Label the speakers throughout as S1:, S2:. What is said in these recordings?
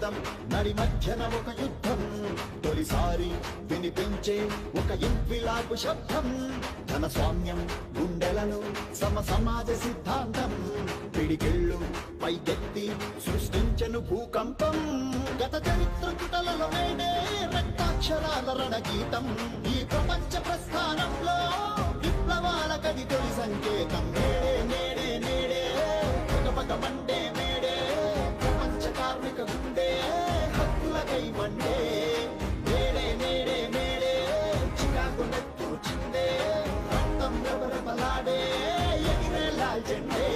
S1: వేదం నడి మధ్యన ఒక యుద్ధం తొలిసారి వినిపించే ఒక ఇంక్విలాబు శబ్దం ధన స్వామ్యం గుండెలను సమాజ సిద్ధాంతం పిడికిళ్ళు పైకెత్తి సృష్టించను భూకంపం గత చరిత్ర పుటలలో నేడే రక్తాక్షరాల రణగీతం ఈ ప్రపంచ ప్రస్థానంలో విప్లవాల కది తొలి సంకేతం నేడే నేడే నేడే పగ మండే మేడే ప్రపంచ కార్మిక గుండె హక్కులకై మండే నేడే నేడే మేడే చికాకు నెత్తు చిందే రక్తం రెపరెపలాడే ఎగిరే లాల్ జెండే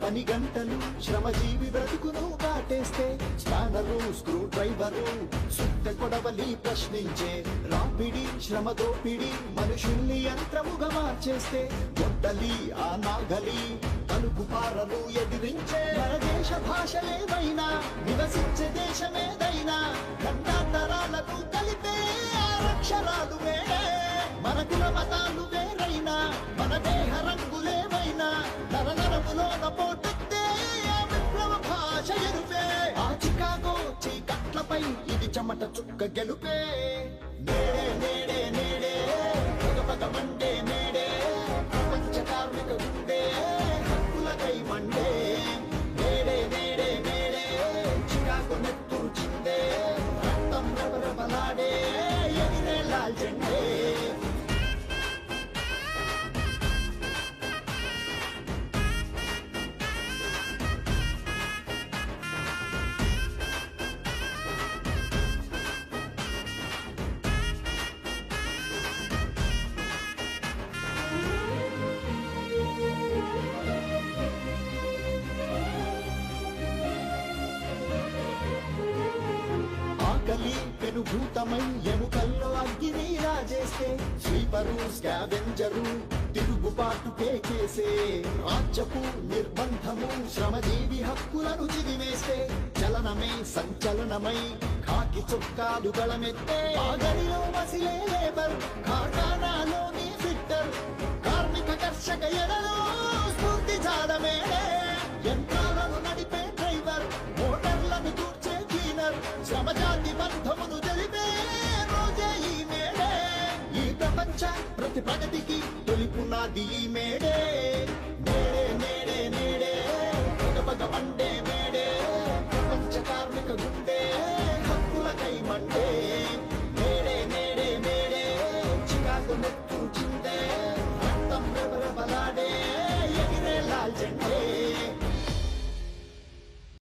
S1: పని గంటలు శ్రమజీవి బ్రతుకును కాటేస్తే స్పానరు స్క్రూ డ్రైవరు సుత్త కొడవలి ప్రశ్నించే రాపిడి శ్రమ దోపిడి మనుషుల్ని యంత్రముగా మార్చేస్తే గొడ్డలి ఆ నాగలి తలుపు పారలు ఎదిరించే మన దేశ భాషలేవైనా నివసించే దేశమేదైనా ఖండాంతరాలకు కలిపే ఆరక్షరాలు వేడే మన కుల మతాలు వేరైనా మన దేహ రంగులేవైనా నరనరములోన పోటెత్తే ఆ విప్లవ భాష ఎరుపే ఆ చికాగో చీకట్లపై ఇది చెమట చుక్క గెలుపే నేడే నేడే నేడే పగ మండే మేడే ప్రపంచ కార్మిక గుండె హక్కులకై మండే నేడే నేడే మేడే చికాగో నెత్తురు చిందే రక్తం రెపరెపలాడే ఎగిరే లాల్ జెండే ఆకలి పెనుభూతమై ఎముకల్లో అగ్గిని రాజేస్తే స్వీపరు స్కావెంజరు తిరుగుబాటు కేకేసే రాజ్యపు నిర్బంధము శ్రమజీవి హక్కులను చిదివేస్తే చలనమే సంచలనమై కాకి చొక్కాలు గళమెత్తే ఆగడిలో మసిలే లేబర్ కార్ఖానాలోని ఫిట్టర్ కార్మిక కర్షక ఎడలో స్ఫూర్తి జాడమేడే యంత్రాలను నడిపే డ్రైవర్ మోటార్లను తూర్చే క్లీనర్ శ్రమజాతి బంధమును తెలిపే రోజే ఈ మేడే ఈ ప్రపంచ ప్రతి ప్రగతికి తొలి పునాది ఈ మేడే